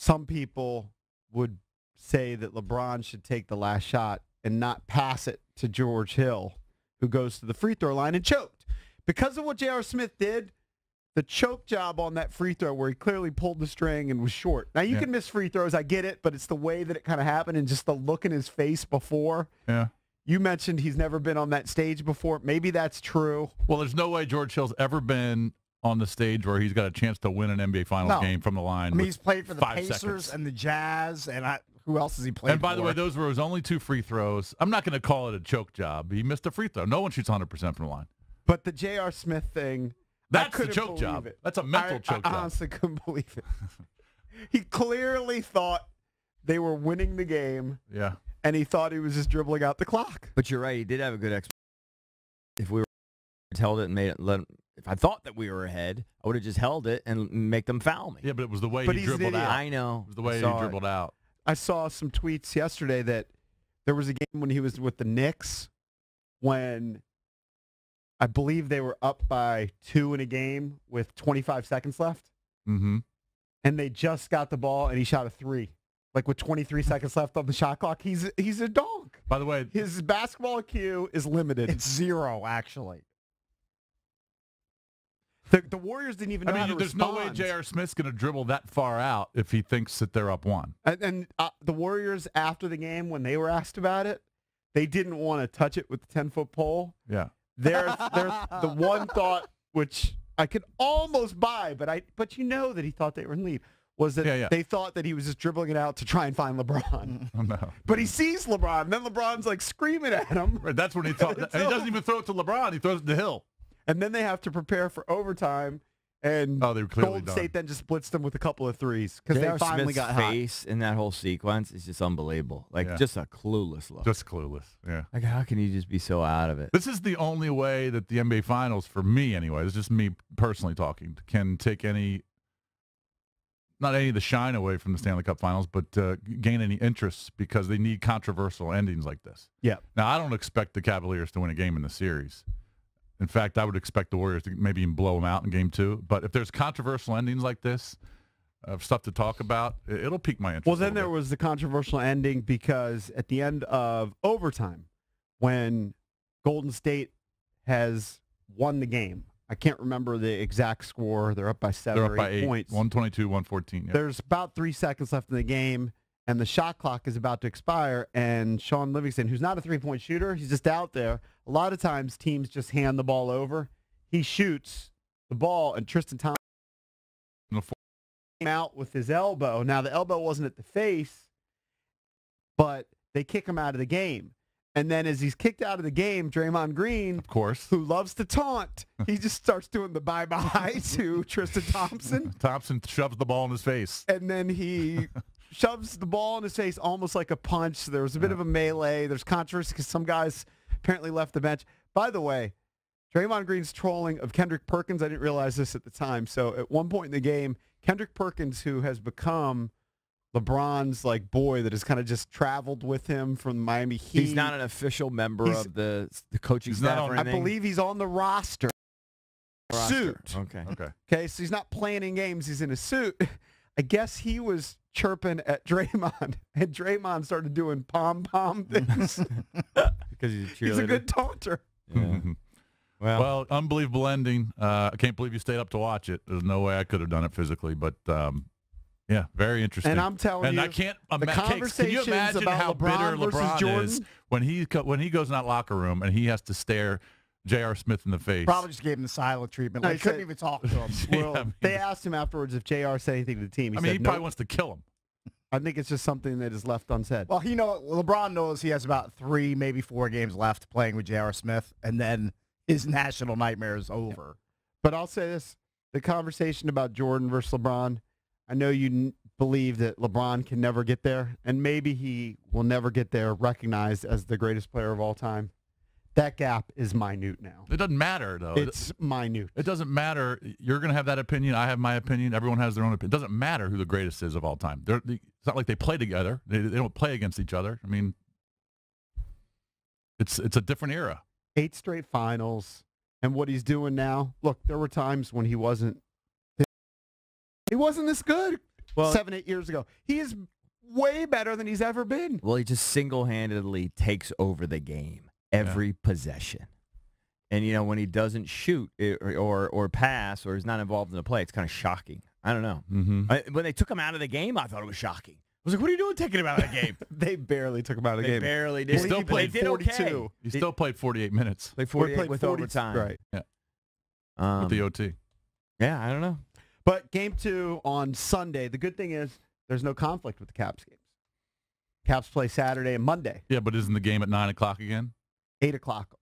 some people would say that LeBron should take the last shot and not pass it to George Hill, who goes to the free throw line and choked. Because of what J.R. Smith did, the choke job on that free throw where he clearly pulled the string and was short. Now, you can miss free throws. I get it, but it's the way that it kind of happened and just the look in his face before. Yeah. You mentioned he's never been on that stage before. Maybe that's true. Well, there's no way George Hill's ever been on the stage where he's got a chance to win an NBA Finals game from the line. I mean, he's played for the 5 Pacers seconds. and the Jazz, and who else has he played for? And by the way, those were his only 2 free throws. I'm not going to call it a choke job. He missed a free throw. No one shoots 100% from the line. But the J.R. Smith thing, that's the choke job. That's a mental choke job. I honestly couldn't believe it. He clearly thought they were winning the game. Yeah. And he thought he was just dribbling out the clock. But you're right. He did have a good explanation. If we were held it and made it, if I thought that we were ahead, I would have just held it and make them foul me. Yeah, but it was the way he dribbled out. I know. It was the way he dribbled out. I saw some tweets yesterday that there was a game when he was with the Knicks when I believe they were up by 2 in a game with 25 seconds left. Mm-hmm. And they just got the ball, and he shot a 3. Like with 23 seconds left on the shot clock. He's a donk. By the way, his basketball IQ is limited. It's 0, actually. The Warriors didn't even know how to there's respond. no way J.R. Smith's going to dribble that far out if he thinks that they're up 1. And the Warriors, after the game, when they were asked about it, they didn't want to touch it with the 10-foot pole. Yeah. There's the one thought, which I could almost buy, but you know that he thought they were in lead, was that they thought that he was just dribbling it out to try and find LeBron. Oh, no. But he sees LeBron, and then LeBron's like screaming at him. Right, that's when he thought. And he doesn't even throw it to LeBron. He throws it to Hill. And then they have to prepare for overtime. And they were clearly Golden done. State then just blitzed them with a couple of threes because they finally Smith's got hot. face in that whole sequence is just unbelievable. Like, just a clueless look. Just clueless, yeah. Like, how can you just be so out of it? This is the only way that the NBA Finals, for me anyway, this is just me personally talking, can take not any of the shine away from the Stanley Cup Finals, but gain any interest because they need controversial endings like this. Yeah. Now, I don't expect the Cavaliers to win a game in the series. In fact, I would expect the Warriors to maybe even blow them out in Game 2. But if there's controversial endings like this, stuff to talk about, it'll pique my interest. Well, then there was the controversial ending because at the end of overtime, when Golden State has won the game, I can't remember the exact score. They're up by 7 or 8 points. 122, 114. Yeah. There's about 3 seconds left in the game, and the shot clock is about to expire, and Sean Livingston, who's not a three-point shooter, he's just out there. A lot of times teams just hand the ball over. He shoots the ball, and Tristan Thompson came out with his elbow. Now, the elbow wasn't at the face, but they kick him out of the game. And then as he's kicked out of the game, Draymond Green, of course, who loves to taunt, he just starts doing the bye-bye to Tristan Thompson. Thompson shoves the ball in his face. And then he shoves the ball in his face almost like a punch. There was a bit of a melee. There's controversy because some guys apparently left the bench. By the way, Draymond Green's trolling of Kendrick Perkins, I didn't realize this at the time. So at one point in the game, Kendrick Perkins, who has become LeBron's like boy that has kind of just traveled with him from Miami Heat. He's not an official member of the coaching staff or I anything? believe he's on the roster. Suit. Okay, so he's not playing in games. He's in a suit. I guess he was chirping at Draymond, and Draymond started doing pom-pom things. Because he's a cheerleader. He's a good taunter. Yeah. Well, unbelievable ending. I can't believe you stayed up to watch it. There's no way I could have done it physically, but yeah, very interesting. And I'm telling you, I can't the can you imagine about how LeBron bitter versus LeBron Jordan? is when he goes in that locker room and he has to stare J.R. Smith in the face? Probably just gave him the silent treatment. Like, couldn't even talk to him. Well, they asked him afterwards if JR said anything to the team. He said, he probably nope. wants to kill him. I think it's just something that is left unsaid. Well, LeBron knows he has about 3, maybe 4 games left playing with J.R. Smith, and then his national nightmare is over. But I'll say this. The conversation about Jordan versus LeBron, I know you believe that LeBron can never get there, and maybe he will never get there recognized as the greatest player of all time. That gap is minute now. It doesn't matter, though. It's minute. It doesn't matter. You're going to have that opinion. I have my opinion. Everyone has their own opinion. It doesn't matter who the greatest is of all time. It's not like they play together. They don't play against each other. I mean, it's a different era. 8 straight finals, and what he's doing now. Look, there were times when he wasn't this good. Well- 7-8 years ago. He is way better than he's ever been. Well, he just single-handedly takes over the game every possession. And, you know, when he doesn't shoot or pass or is not involved in the play, it's kind of shocking. I don't know. Mm-hmm. When they took him out of the game, I thought it was shocking. I was like, what are you doing taking him out of the game? They barely took him out of the They game. barely did. He still But they played did 42. okay. He still played 48 minutes Played Or 48 played with 40 overtime. Right. with the OT. Yeah, I don't know. But game 2 on Sunday, the good thing is there's no conflict with the Caps games. Caps play Saturday and Monday, Yeah, but isn't the game at 9 o'clock again? 8 o'clock